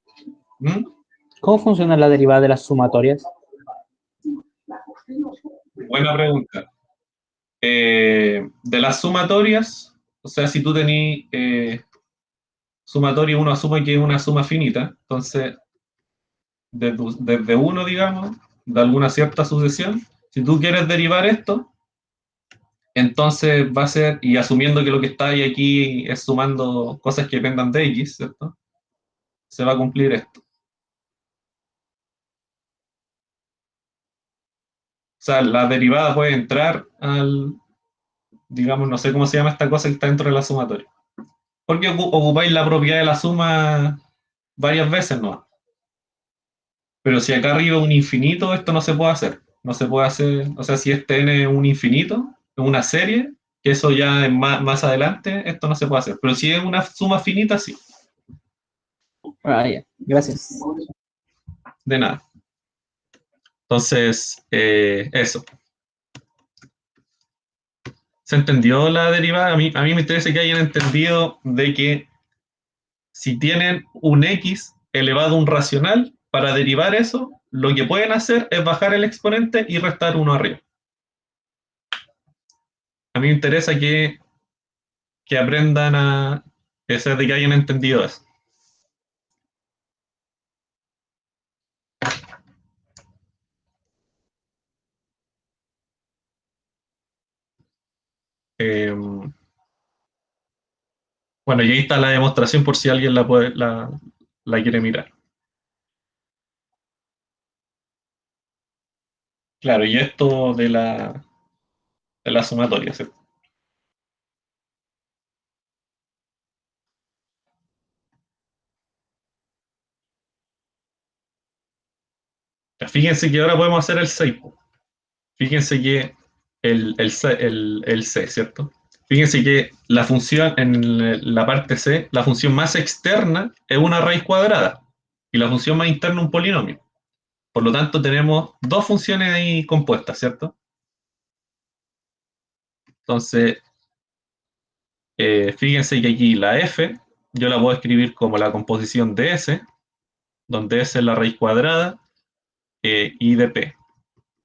¿Mm? ¿cómo funciona la derivada de las sumatorias? Buena pregunta. De las sumatorias, o sea, si tú tenés sumatoria, uno asume que es una suma finita, entonces desde 1, digamos, de alguna cierta sucesión, si tú quieres derivar esto, entonces va a ser, y asumiendo que lo que está ahí aquí es sumando cosas que dependan de x, ¿cierto? Se va a cumplir esto. O sea, la derivada puede entrar al, digamos, no sé cómo se llama esta cosa que está dentro de la sumatoria. Porque ocupáis la propiedad de la suma varias veces, ¿no? Pero si acá arriba es un infinito, esto no se puede hacer. No se puede hacer, o sea, si este n es un infinito, es una serie, que eso ya es más adelante, esto no se puede hacer. Pero si es una suma finita, sí. Ah, ya, gracias. De nada. Entonces, eso. ¿Se entendió la derivada? A mí me interesa que hayan entendido de que si tienen un x elevado a un racional, para derivar eso, lo que pueden hacer es bajar el exponente y restar 1 arriba. A mí me interesa que aprendan a, de que hayan entendido eso. Eh, bueno, y ahí está la demostración por si alguien la quiere mirar. Claro, y esto de la sumatoria, ¿cierto? Fíjense que ahora podemos hacer el 6. Fíjense que el C, ¿cierto? Fíjense que la función en la parte C, la función más externa es una raíz cuadrada y la función más interna un polinomio. Por lo tanto, tenemos dos funciones ahí compuestas, ¿cierto? Entonces, fíjense que aquí la f, yo la puedo escribir como la composición de S, donde S es la raíz cuadrada, y de P,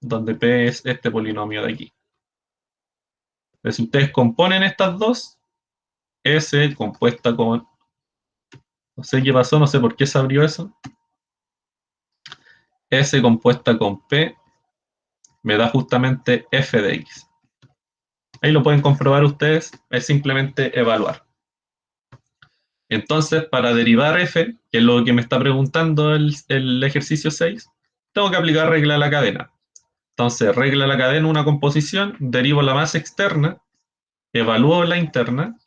donde P es este polinomio de aquí. Entonces, si ustedes componen estas dos, S compuesta con, no sé qué pasó, no sé por qué se abrió eso, S compuesta con P me da justamente f de x. Ahí lo pueden comprobar ustedes, es simplemente evaluar. Entonces, para derivar f, que es lo que me está preguntando el ejercicio 6, tengo que aplicar regla de la cadena. Entonces, regla de la cadena, una composición, derivo la más externa, evalúo la interna,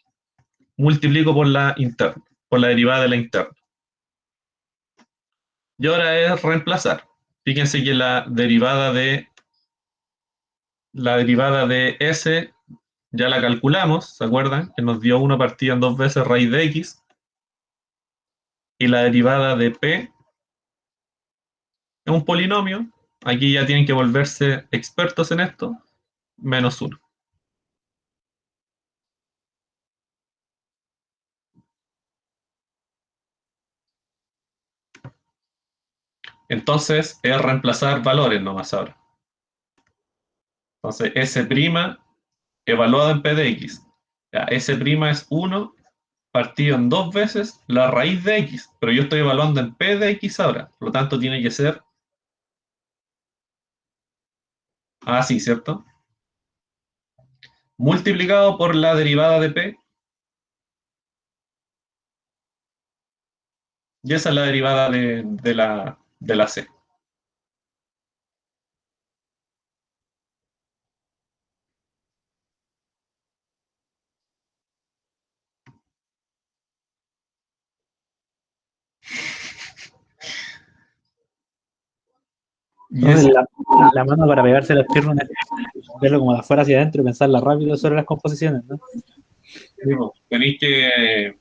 multiplico por la interna, por la derivada de la interna. Y ahora es reemplazar. Fíjense que la derivada de S ya la calculamos, ¿se acuerdan? Que nos dio 1 partida en 2 veces raíz de x. Y la derivada de P Es un polinomio. Aquí ya tienen que volverse expertos en esto. Menos 1. Entonces es reemplazar valores nomás ahora. Entonces S' evaluado en P de X. Ya, S' es 1 partido en 2 veces la raíz de X, pero yo estoy evaluando en P de X ahora. Por lo tanto tiene que ser así, ¿cierto? Multiplicado por la derivada de P, y esa es la derivada de la C. Y Entonces, es, la mano para pegarse las piernas es verlo como de afuera hacia adentro y pensarla rápido sobre las composiciones, ¿no? tenéis que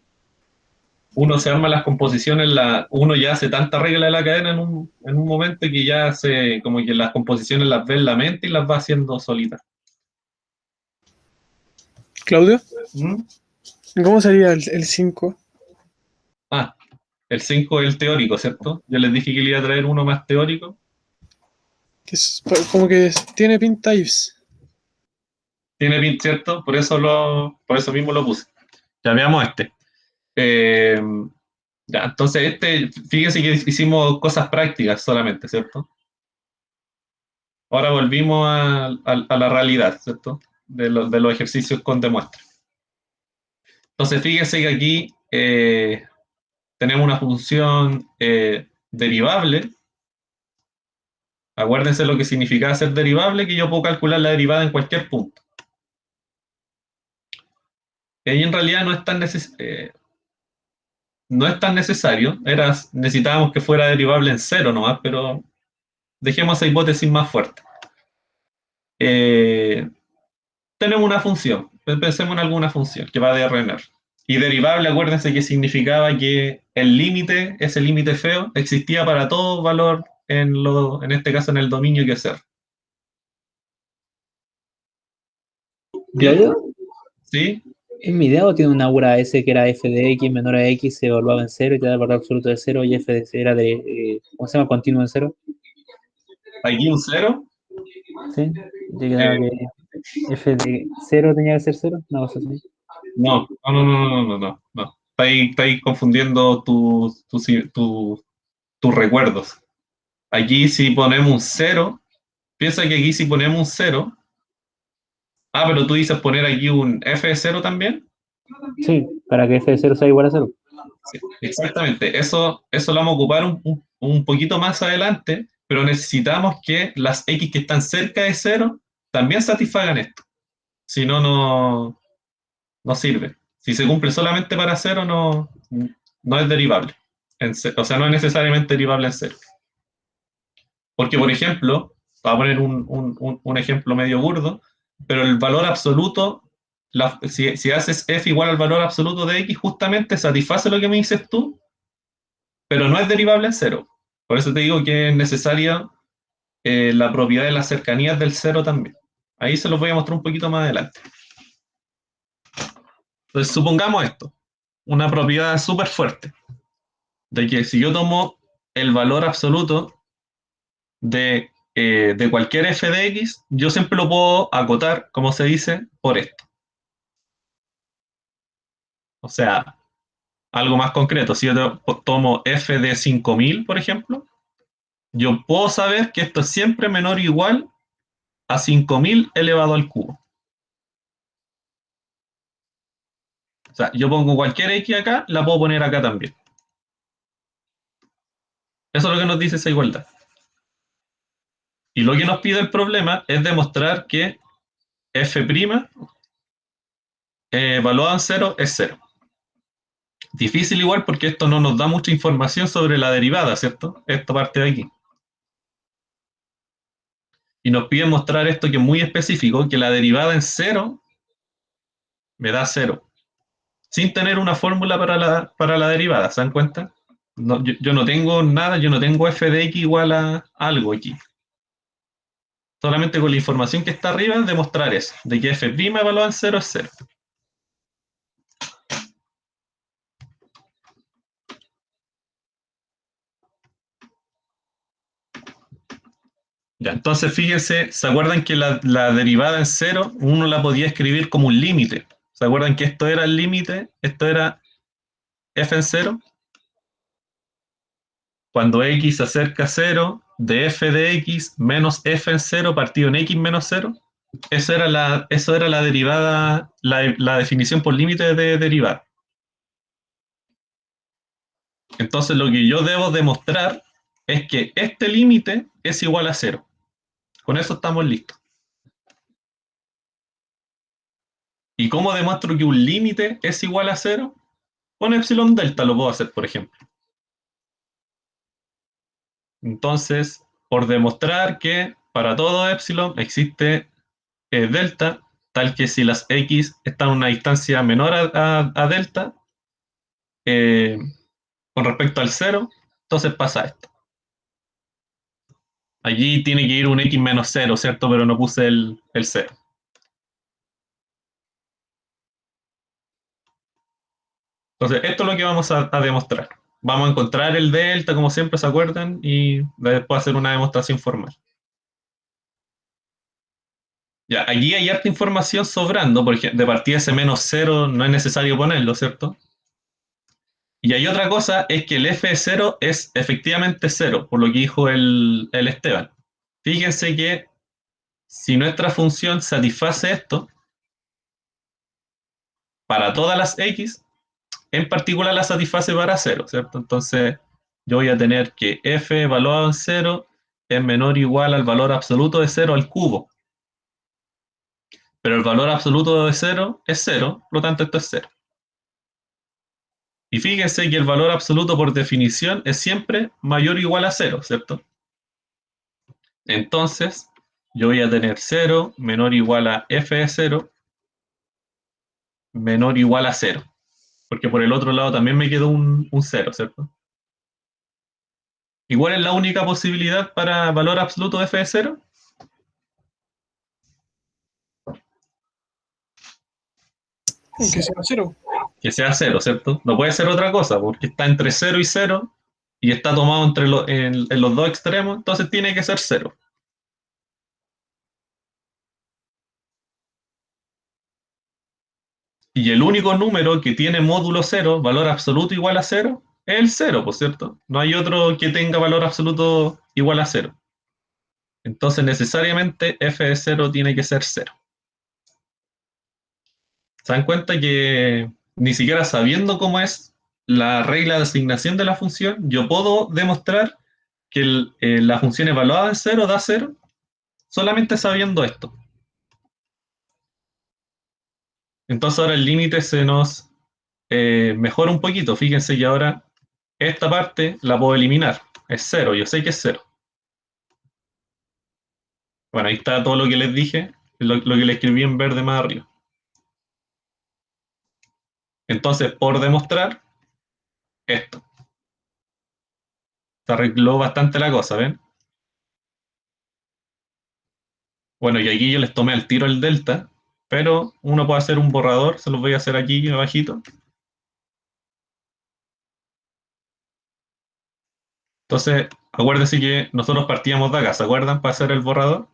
uno se arma las composiciones, uno ya hace tanta regla de la cadena en un momento que ya hace como que las composiciones las ve en la mente y las va haciendo solitas. Claudio, ¿Mm? ¿cómo sería el 5? Ah, el 5 es el teórico, ¿cierto? Yo les dije que le iba a traer uno más teórico. Que es como que tiene pin types. Tiene pin, ¿cierto? Por eso mismo lo puse. Ya veamos este. Eh, ya, entonces fíjense que hicimos cosas prácticas solamente, ¿cierto? Ahora volvimos a la realidad, ¿cierto? De los ejercicios con demuestra. Entonces fíjense que aquí tenemos una función derivable. Acuérdense lo que significa ser derivable, que yo puedo calcular la derivada en cualquier punto. Y ahí en realidad no es tan necesario. Necesitábamos que fuera derivable en cero nomás, pero dejemos esa hipótesis más fuerte. Eh, tenemos una función. Pensemos en alguna función que va de RNR. Y derivable, acuérdense que significaba que el límite, ese límite feo, existía para todo valor en este caso en el dominio que es R. ¿Bien? Claudio, ¿Sí? en mi idea tiene una aura S que era f de x menor a x se evaluaba en cero y te da el valor absoluto de cero y f de era de, ¿cómo se llama? Continuo en cero. Aquí un cero. ¿Sí? Yo quedaba Eh, que f de cero tenía que ser cero, una cosa así. no, no, no, no, no, no, no. Estáis confundiendo tus recuerdos. Aquí si ponemos un cero, piensa que aquí si ponemos un cero, pero tú dices poner aquí un f de cero también. Sí, para que f de cero sea igual a cero. Sí, exactamente, eso lo vamos a ocupar un poquito más adelante, pero necesitamos que las x que están cerca de cero también satisfagan esto. Si no, no sirve. Si se cumple solamente para cero, no es derivable. O sea, no es necesariamente derivable en cero. Porque, por ejemplo, voy a poner un ejemplo medio burdo, pero el valor absoluto, si haces f igual al valor absoluto de x, justamente satisface lo que me dices tú, pero no es derivable en cero. Por eso te digo que es necesaria la propiedad de las cercanías del cero también. Ahí se los voy a mostrar un poquito más adelante. Entonces, supongamos esto, una propiedad súper fuerte, de que si yo tomo el valor absoluto de cualquier f de x, yo siempre lo puedo acotar, como se dice, por esto. O sea, algo más concreto, si yo tomo f de 5000, por ejemplo, yo puedo saber que esto es siempre menor o igual a 5000 elevado al cubo. O sea, yo pongo cualquier x acá, la puedo poner acá también. Eso es lo que nos dice esa igualdad. Y lo que nos pide el problema es demostrar que f' evaluado en cero es cero. Difícil igual porque esto no nos da mucha información sobre la derivada, ¿cierto? Esta parte de aquí. Y nos pide mostrar esto que es muy específico, que la derivada en cero me da cero. Sin tener una fórmula para la derivada, ¿se dan cuenta? No, yo no tengo nada, yo no tengo f de x igual a algo aquí. Solamente con la información que está arriba demostrar eso, de que f' evaluado en 0 es 0. Ya, entonces fíjense, ¿se acuerdan que la derivada en 0 uno la podía escribir como un límite? ¿Se acuerdan que esto era el límite? Esto era f en 0. Cuando x se acerca a 0, de f de x menos f en 0 partido en x menos 0. Eso era la derivada, la definición por límite de derivada. Entonces lo que yo debo demostrar es que este límite es igual a 0. Con eso estamos listos. ¿Y cómo demuestro que un límite es igual a 0? Con epsilon delta lo puedo hacer, por ejemplo. Entonces, por demostrar que para todo epsilon existe delta, tal que si las x están a una distancia menor a delta, eh, con respecto al 0, entonces pasa esto. Allí tiene que ir un x menos 0, ¿cierto? Pero no puse el 0. Entonces, esto es lo que vamos a demostrar. Vamos a encontrar el delta, como siempre se acuerdan, y después hacer una demostración formal. Ya, aquí hay harta información sobrando, porque de partida ese menos 0 no es necesario ponerlo, ¿cierto? Y hay otra cosa, es que el f de 0 es efectivamente 0, por lo que dijo el Esteban. Fíjense que si nuestra función satisface esto, para todas las x, en particular la satisface para 0, ¿cierto? Entonces yo voy a tener que f evaluado en 0 es menor o igual al valor absoluto de 0 al cubo. Pero el valor absoluto de 0 es 0, por lo tanto esto es 0. Y fíjense que el valor absoluto por definición es siempre mayor o igual a 0, ¿cierto? Entonces, yo voy a tener 0 menor o igual a f de 0 menor o igual a 0. Porque por el otro lado también me quedó un 0, ¿cierto? Igual es la única posibilidad para valor absoluto de f de 0. Que sea cero. Que sea 0, ¿cierto? No puede ser otra cosa, porque está entre 0 y 0 y está tomado en los dos extremos, entonces tiene que ser 0. Y el único número que tiene módulo 0, valor absoluto igual a 0, es el 0, por cierto. No hay otro que tenga valor absoluto igual a 0. Entonces necesariamente f de 0 tiene que ser 0. ¿Se dan cuenta que ni siquiera sabiendo cómo es la regla de asignación de la función, yo puedo demostrar que la función evaluada en 0 da 0 solamente sabiendo esto? Entonces ahora el límite se nos mejora un poquito. Fíjense que ahora esta parte la puedo eliminar. Es 0, yo sé que es 0. Bueno, ahí está todo lo que les dije, lo que le escribí en verde más arriba. Entonces, por demostrar esto, se arregló bastante la cosa, ¿ven? Bueno, y aquí yo les tomé al tiro el delta, pero uno puede hacer un borrador, se los voy a hacer aquí abajito. Entonces, acuérdense que nosotros partíamos de acá, ¿se acuerdan? Para hacer el borrador.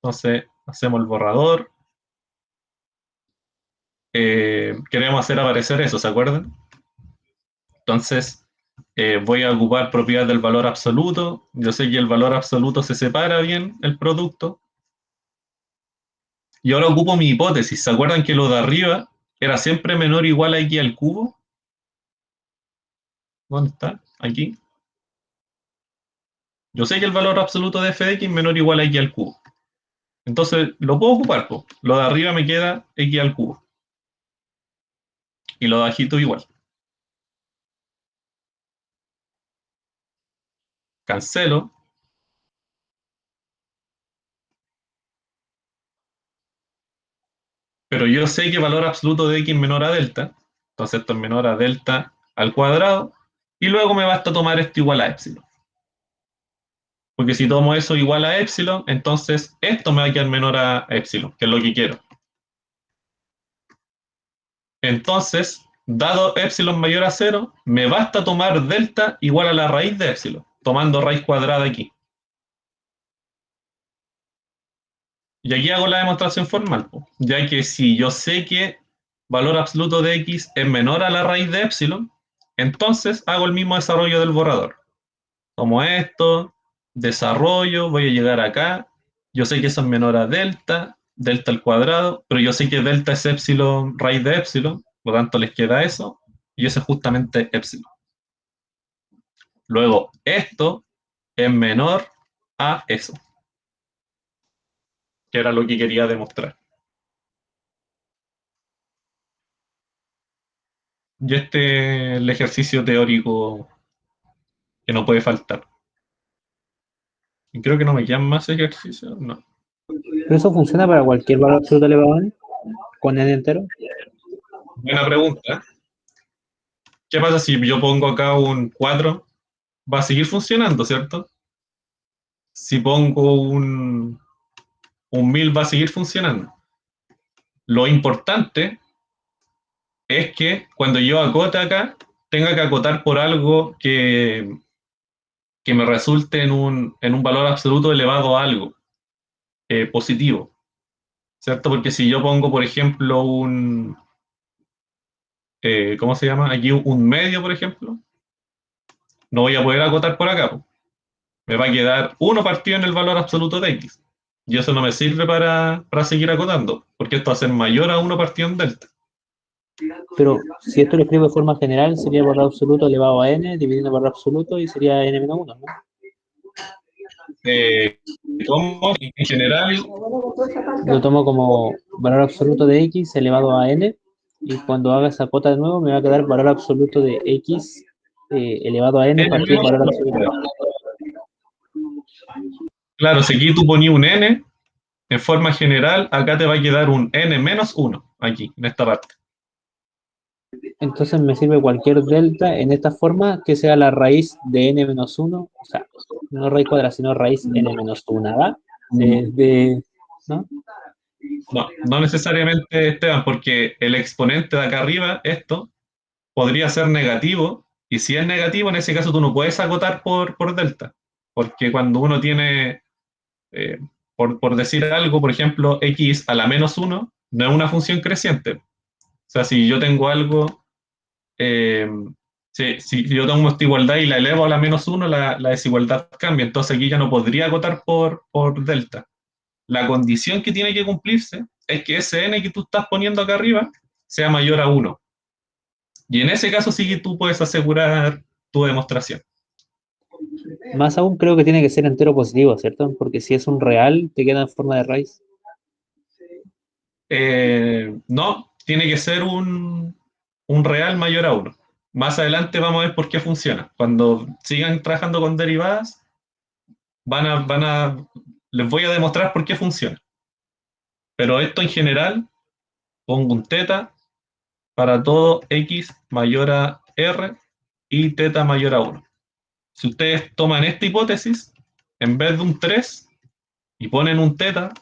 Entonces, hacemos el borrador. Queremos hacer aparecer eso, ¿se acuerdan? Entonces, voy a ocupar propiedad del valor absoluto. Yo sé que el valor absoluto se separa bien el producto. Y ahora ocupo mi hipótesis. ¿Se acuerdan que lo de arriba era siempre menor o igual a x al cubo? ¿Dónde está? Aquí. Yo sé que el valor absoluto de f de x es menor o igual a x al cubo. Entonces, lo puedo ocupar, po. Lo de arriba me queda x al cubo. Y lo de bajito igual. Cancelo. Pero yo sé que valor absoluto de x es menor a delta. Entonces esto es menor a delta al cuadrado. y luego me basta tomar esto igual a epsilon. Porque si tomo eso igual a epsilon, entonces esto me va a quedar menor a epsilon, que es lo que quiero. Entonces, dado epsilon mayor a 0, me basta tomar delta igual a la raíz de epsilon, tomando raíz cuadrada aquí. Y aquí hago la demostración formal, ya que si yo sé que valor absoluto de x es menor a la raíz de epsilon, entonces hago el mismo desarrollo del borrador. Tomo esto, desarrollo, voy a llegar acá, yo sé que eso es menor a delta, delta al cuadrado, pero yo sé que delta es epsilon, raíz de epsilon, por lo tanto les queda eso, y eso es justamente epsilon. Luego, esto es menor a eso, que era lo que quería demostrar. Y este es el ejercicio teórico que no puede faltar. Y creo que no me quedan más ejercicios, no. Pero eso funciona para cualquier valor absoluto elevado a n, con n entero. Buena pregunta. ¿Qué pasa si yo pongo acá un 4? Va a seguir funcionando, ¿cierto? Si pongo un 1000 va a seguir funcionando. Lo importante es que cuando yo acote acá, tenga que acotar por algo que me resulte en un valor absoluto elevado a algo positivo, ¿cierto? Porque si yo pongo, por ejemplo, ¿cómo se llama? Aquí un medio, por ejemplo, no voy a poder acotar por acá, po. Me va a quedar 1 partido en el valor absoluto de x. Y eso no me sirve para seguir acotando, porque esto va a ser mayor a 1 partido en delta. Pero si esto lo escribo de forma general, sería el valor absoluto elevado a n, dividiendo el valor absoluto, y sería n menos 1, ¿no? Como en general, Lo tomo como valor absoluto de x elevado a n, y cuando haga esa cota de nuevo me va a quedar valor absoluto de x elevado a n n partido menos valor 1. absoluto. Claro, si aquí tú ponías un n, en forma general, acá te va a quedar un n menos 1, aquí, en esta parte. Entonces me sirve cualquier delta en esta forma que sea la raíz de n menos 1, o sea, no raíz cuadrada, sino raíz n menos 1, ¿va? ¿No? No, no necesariamente, Esteban, porque el exponente de acá arriba, esto, podría ser negativo, y si es negativo, en ese caso tú no puedes acotar por delta, porque cuando uno tiene, eh, por decir algo, por ejemplo, x a la menos 1, no es una función creciente. O sea, si yo tengo algo, eh, si yo tengo esta igualdad y la elevo a la menos 1, la desigualdad cambia, entonces aquí ya no podría acotar por delta. La condición que tiene que cumplirse es que ese n que tú estás poniendo acá arriba sea mayor a 1. Y en ese caso sí que tú puedes asegurar tu demostración. Más aún creo que tiene que ser entero positivo, ¿cierto? Porque si es un real, te queda en forma de raíz. No, tiene que ser un real mayor a 1. Más adelante vamos a ver por qué funciona. Cuando sigan trabajando con derivadas, les voy a demostrar por qué funciona. Pero esto en general, pongo un teta para todo x mayor a r y teta mayor a 1. Si ustedes toman esta hipótesis, en vez de un 3 y ponen un teta,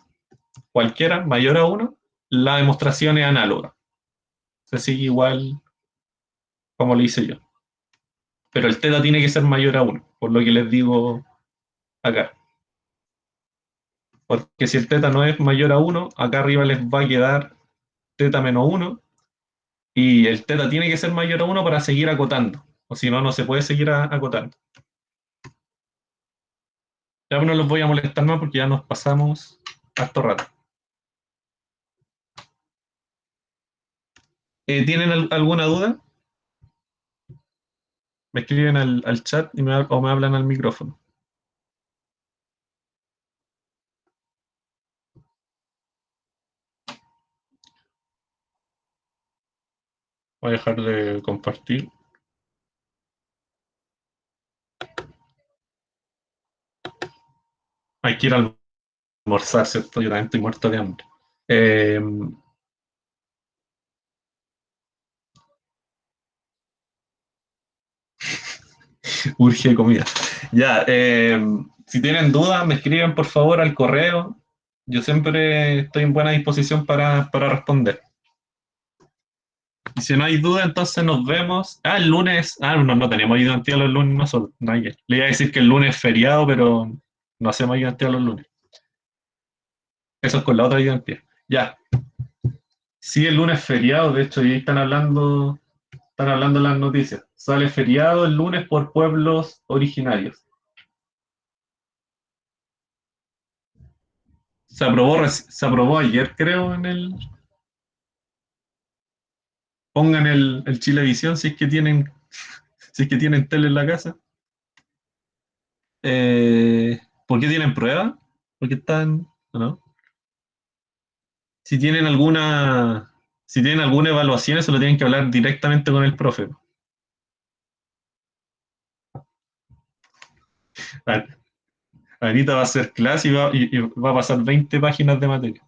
cualquiera mayor a 1, la demostración es análoga. Se sigue igual como lo hice yo. Pero el teta tiene que ser mayor a 1, por lo que les digo acá. Porque si el teta no es mayor a 1, acá arriba les va a quedar teta menos 1, y el teta tiene que ser mayor a 1 para seguir acotando, o si no, no se puede seguir acotando. Ya no los voy a molestar más porque ya nos pasamos harto rato. ¿Tienen alguna duda? Me escriben al chat o me hablan al micrófono. Voy a dejar de compartir. Hay que ir a almorzar, ¿cierto? Yo también estoy muerto de hambre. Eh, Urge comida. Ya, si tienen dudas, me escriben por favor al correo. Yo siempre estoy en buena disposición para responder. Y si no hay duda, entonces nos vemos. Ah, el lunes. Ah, no, no tenemos identidad los lunes nosotros. No hay que. Le iba a decir que el lunes es feriado, pero no hacemos identidad los lunes. Eso es con la otra identidad. Ya. Sí, el lunes es feriado, de hecho, y ahí están hablando las noticias. Sale feriado el lunes por pueblos originarios. Se aprobó ayer, creo, en el. Pongan el Chilevisión si es que tienen tele en la casa. ¿Por qué tienen prueba? Porque están, ¿no? Si tienen alguna, si tienen alguna evaluación, eso lo tienen que hablar directamente con el profe. A- Anita va a hacer clase y va a pasar 20 páginas de materia.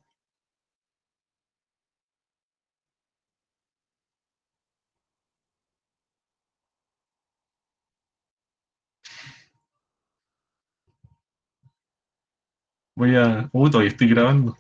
Todavía estoy grabando.